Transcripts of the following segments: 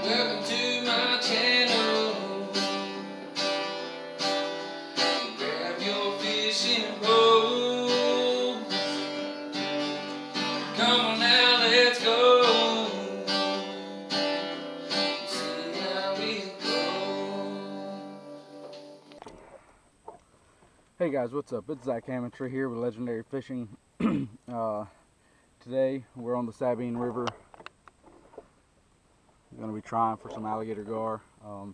Welcome to my channel. Grab your fishing pole. Come on now, let's go. See how it goes. Hey guys, what's up? It's Zach Hammondtree here with Legendary Fishing. Today we're on the Sabine River. We're going to be trying for some alligator gar. I'm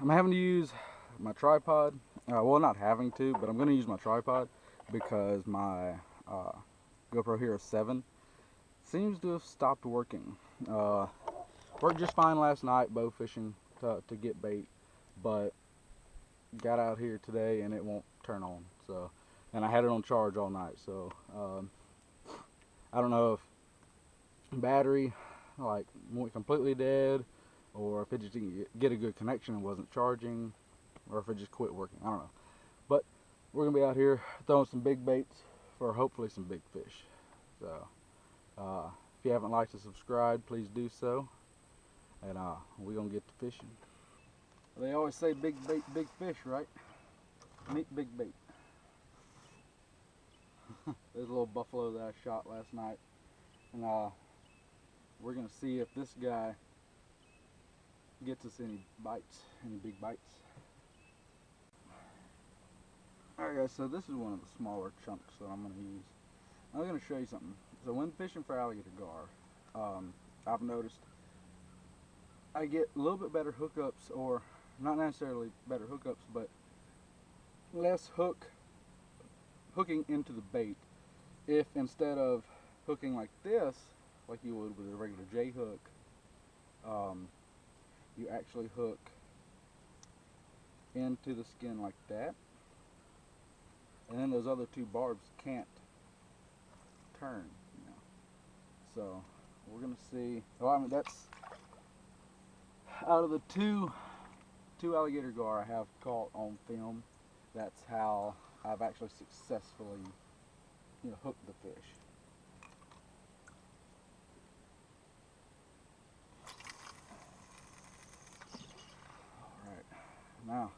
having to use my tripod. Well, not having to, but I'm going to use my tripod because my GoPro Hero 7 seems to have stopped working. Worked just fine last night bow fishing to get bait, but got out here today and it won't turn on. So, and I had it on charge all night. So I don't know if battery like went completely dead, or if it just didn't get a good connection and wasn't charging, or if it just quit working. I don't know. But we're gonna be out here throwing some big baits for hopefully some big fish. So if you haven't liked and subscribed, please do so, and we're gonna get to fishing. They always say big bait, big fish, right? Meet big bait. There's a little buffalo that I shot last night, and we're gonna see if this guy gets us any bites, any big bites. Alright guys, so this is one of the smaller chunks that I'm gonna use. I'm gonna show you something. So when fishing for alligator gar, I've noticed I get a little bit better hookups, or not necessarily better hookups, but less hooking into the bait if, instead of hooking like this, like you would with a regular J hook, you actually hook into the skin like that, and then those other two barbs can't turn, you know. So we're gonna see. Well, I mean, that's out of the two alligator gar I have caught on film. That's how I've actually successfully, you know, hooked the fish. Alright, now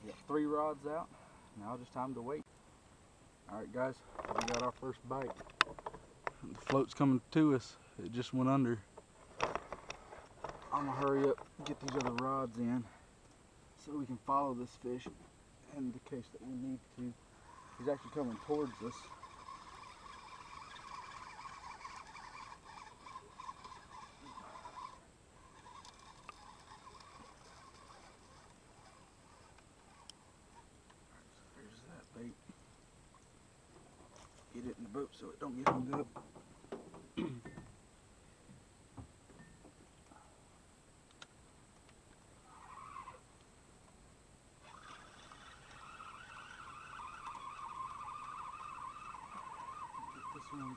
we got 3 rods out. Now just time to wait. Alright guys, we got our first bite. The float's coming to us. It just went under. I'm gonna hurry up, get these other rods in so we can follow this fish in the case that we need to. He's actually coming towards us. There's that bait. Get it in the boat so it don't get hung up.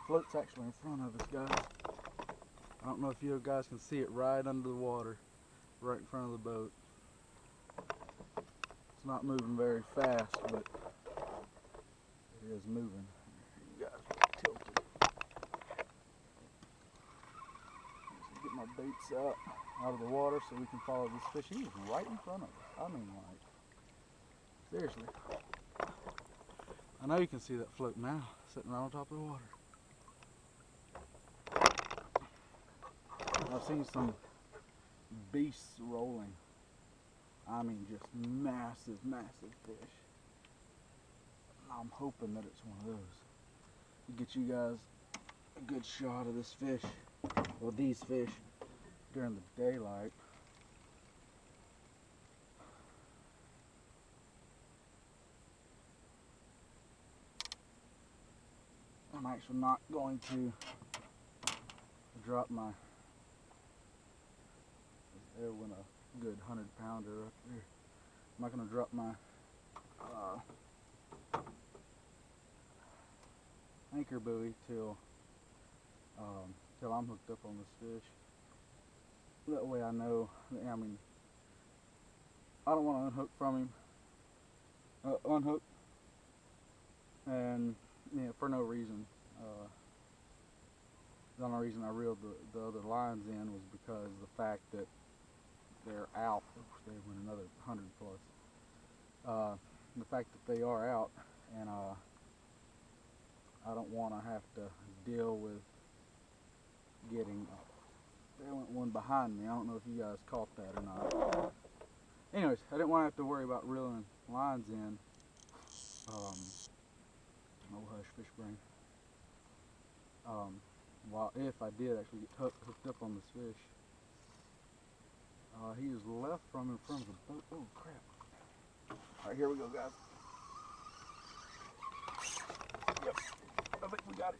Float's actually in front of us, guys. I don't know if you guys can see it right under the water, right in front of the boat. It's not moving very fast, but it is moving. You guys are tilted. Let's get my baits out of the water so we can follow this fish. He is right in front of us. I mean, like, seriously. I know you can see that float now, sitting right on top of the water. I've seen some beasts rolling. I mean, just massive, massive fish. I'm hoping that it's one of those. To get you guys a good shot of this fish, or these fish, during the daylight. I'm actually not going to drop my, there went a good 100-pounder up there. I'm not going to drop my anchor buoy till I'm hooked up on this fish. That way I know, I mean, I don't want to unhook from him, unhook, and, you know, for no reason. The only reason I reeled the other lines in was because the fact that they're out. Oops, they went another 100 plus. The fact that they are out, and I don't want to have to deal with getting. There went one behind me. I don't know if you guys caught that or not. Anyways, I didn't want to have to worry about reeling lines in. Oh hush, fish brain. While if I did actually get hooked up on this fish, he is left from in front of the boat. Oh crap! All right, here we go, guys. Yep, I think we got it.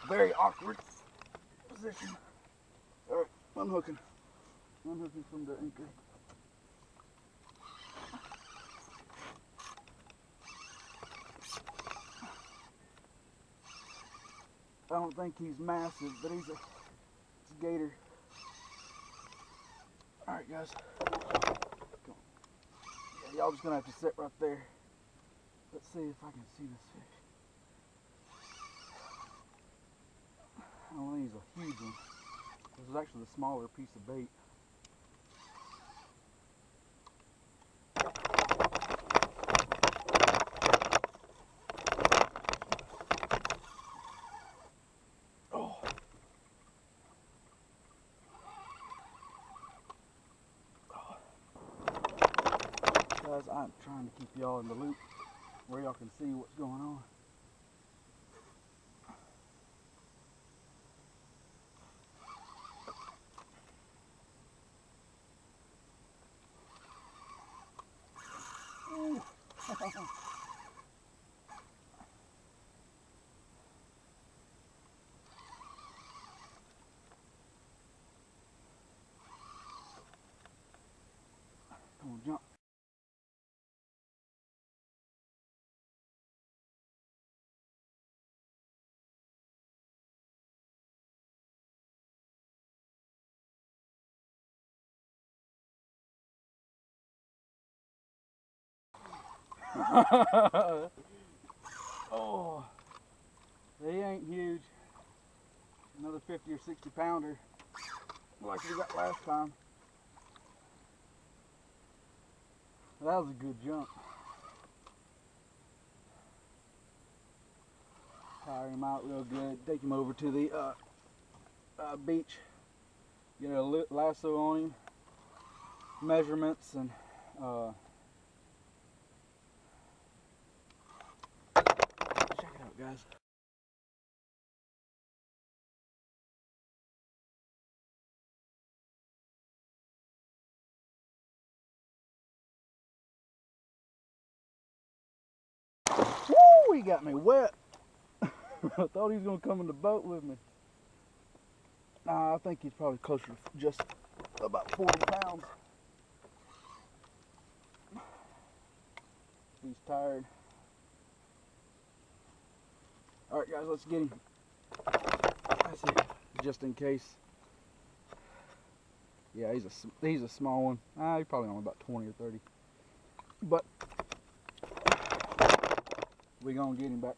Very awkward position. All right, unhooking from the anchor. I don't think he's massive, but it's a gator. All right, guys. Come on. Yeah, y'all just gonna have to sit right there. Let's see if I can see this fish. I don't think he's a huge one. This is actually the smaller piece of bait. Guys, I'm trying to keep y'all in the loop where y'all can see what's going on. Come on, jump. Oh, he ain't huge. Another 50 or 60 pounder like we got last time. That was a good jump. Tire him out real good. Take him over to the beach. Get a lasso on him. Measurements and check it out, guys. Woo! He got me wet. I thought he was gonna come in the boat with me. Nah, I think he's probably closer to just about 40 pounds. He's tired. All right, guys, let's get him. That's it, just in case. Yeah, he's a small one. He's probably only about 20 or 30. But we're gonna get him back.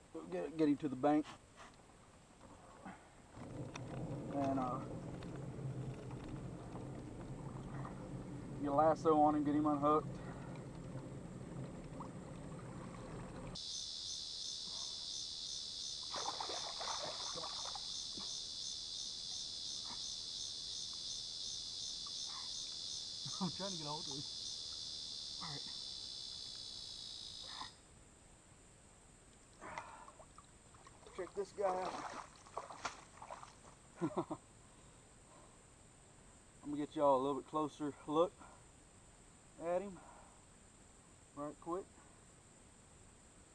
Get him to the bank. And get a lasso on him, get him unhooked. I'm trying to get a hold of him. Alright. Check this guy out. I'm gonna get y'all a little bit closer look at him right quick.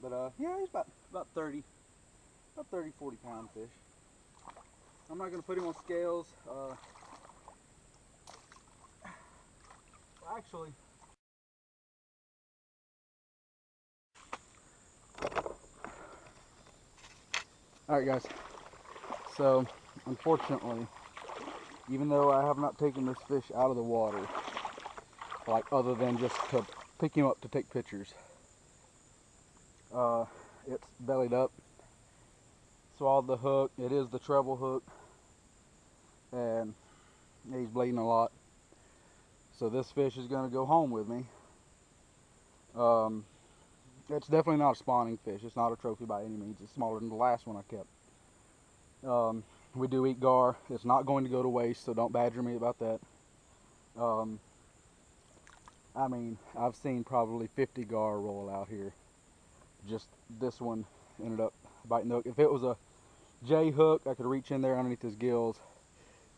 But yeah, he's about 30, 40 pound fish. I'm not gonna put him on scales. Actually, all right, guys. So, unfortunately, even though I have not taken this fish out of the water, like other than just to pick him up to take pictures, it's bellied up, swallowed the hook. It is the treble hook, and he's bleeding a lot. So this fish is going to go home with me. It's definitely not a spawning fish. It's not a trophy by any means. It's smaller than the last one I kept. We do eat gar. It's not going to go to waste, so don't badger me about that. I mean, I've seen probably 50 gar roll out here. Just this one ended up biting the hook. If it was a J hook, I could reach in there underneath his gills,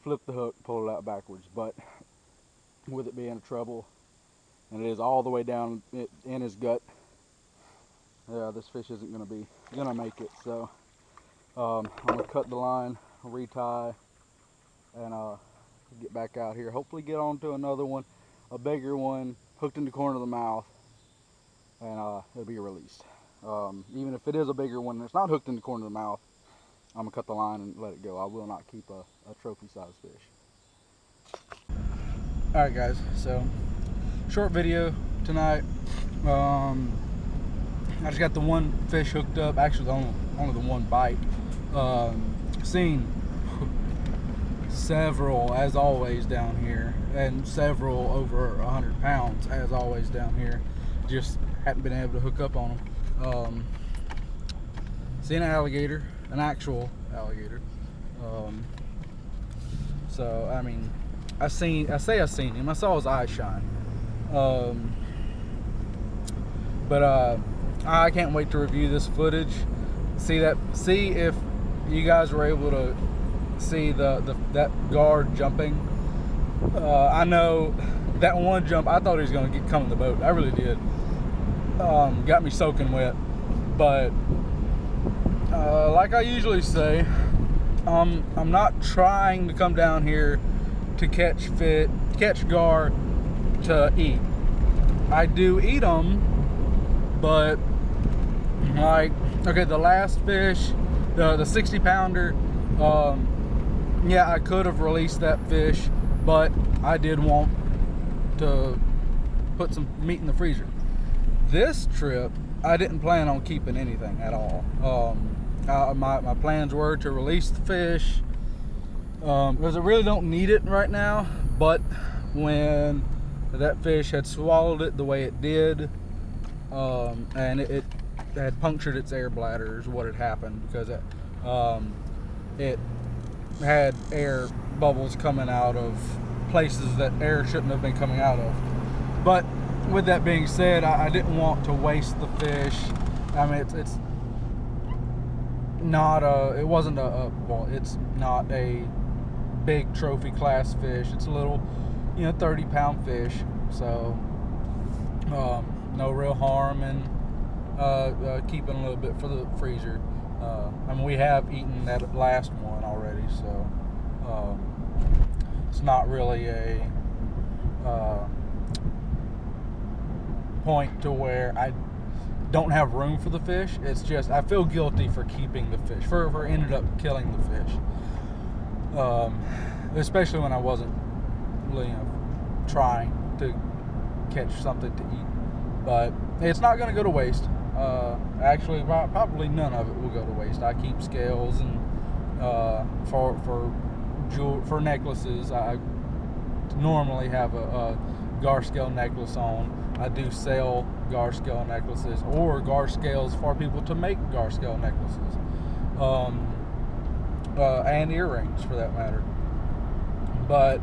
flip the hook, pull it out backwards. But with it being a treble, and it is all the way down in his gut, yeah, this fish isn't gonna make it. So I'm gonna cut the line, retie, and get back out here. Hopefully get onto another one, a bigger one, hooked in the corner of the mouth, and it'll be released. Even if it is a bigger one and it's not hooked in the corner of the mouth, I'm gonna cut the line and let it go. I will not keep a trophy size fish. Alright guys, so short video tonight. I just got the one fish hooked up, actually only the one bite. Seen several, as always, down here, and several over 100 pounds, as always, down here. Just haven't been able to hook up on them. Seen an alligator, an actual alligator. So I mean, I say I seen him. I saw his eyes shine. But I can't wait to review this footage. See if you guys were able to see that guard jumping. I know that one jump, I thought he was going to come in the boat. I really did. Got me soaking wet. But like I usually say, I'm not trying to come down here to catch gar to eat. I do eat them, but like, okay, the last fish, the 60 pounder, yeah, I could have released that fish, but I did want to put some meat in the freezer. This trip, I didn't plan on keeping anything at all. My plans were to release the fish, because I really don't need it right now, but when that fish had swallowed it the way it did, and it had punctured its air bladder is what had happened, because it had air bubbles coming out of places that air shouldn't have been coming out of. But with that being said, I didn't want to waste the fish. I mean, it's not it's not a big trophy class fish. It's a little, 30-pound fish. So no real harm in keeping a little bit for the freezer. I mean, we have eaten that last one already, so it's not really a point to where I don't have room for the fish. It's just I feel guilty for keeping the fish, for ended up killing the fish, especially when I wasn't trying to catch something to eat. But it's not going to go to waste. Actually, probably none of it will go to waste. I keep scales, and for necklaces, I normally have a gar scale necklace on. I do sell gar scale necklaces, or gar scales for people to make gar scale necklaces, and earrings for that matter. But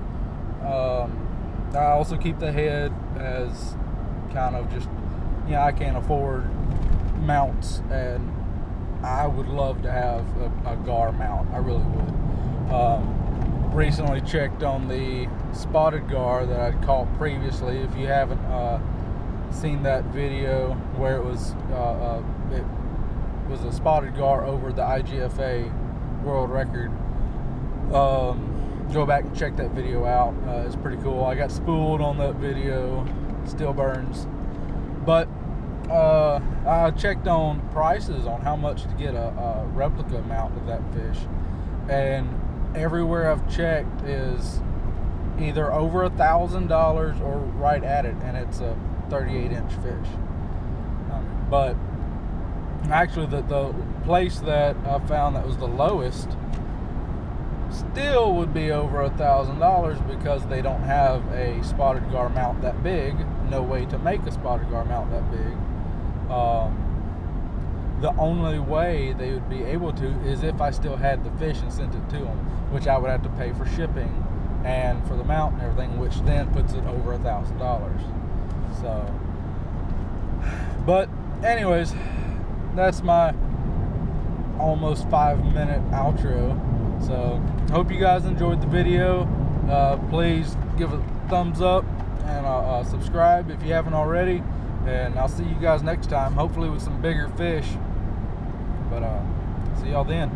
I also keep the head as kind of just, I can't afford mounts, and I would love to have a gar mount. I really would. Recently checked on the spotted gar that I'd caught previously. If you haven't seen that video where it was a spotted gar over the IGFA world record, go back and check that video out. It's pretty cool. I got spooled on that video, still burns. But I checked on prices on how much to get a replica mount of that fish, and everywhere I've checked is either over $1,000 or right at it, and it's a 38-inch fish. But Actually, the place that I found that was the lowest still would be over $1,000 because they don't have a spotted gar mount that big. No way to make a spotted gar mount that big. The only way they would be able to is if I still had the fish and sent it to them, which I would have to pay for shipping and for the mount and everything, which then puts it over $1,000. So, but anyways, that's my almost 5-minute outro. So hope you guys enjoyed the video. Please give a thumbs up and subscribe if you haven't already, and I'll see you guys next time, hopefully with some bigger fish. But see y'all then.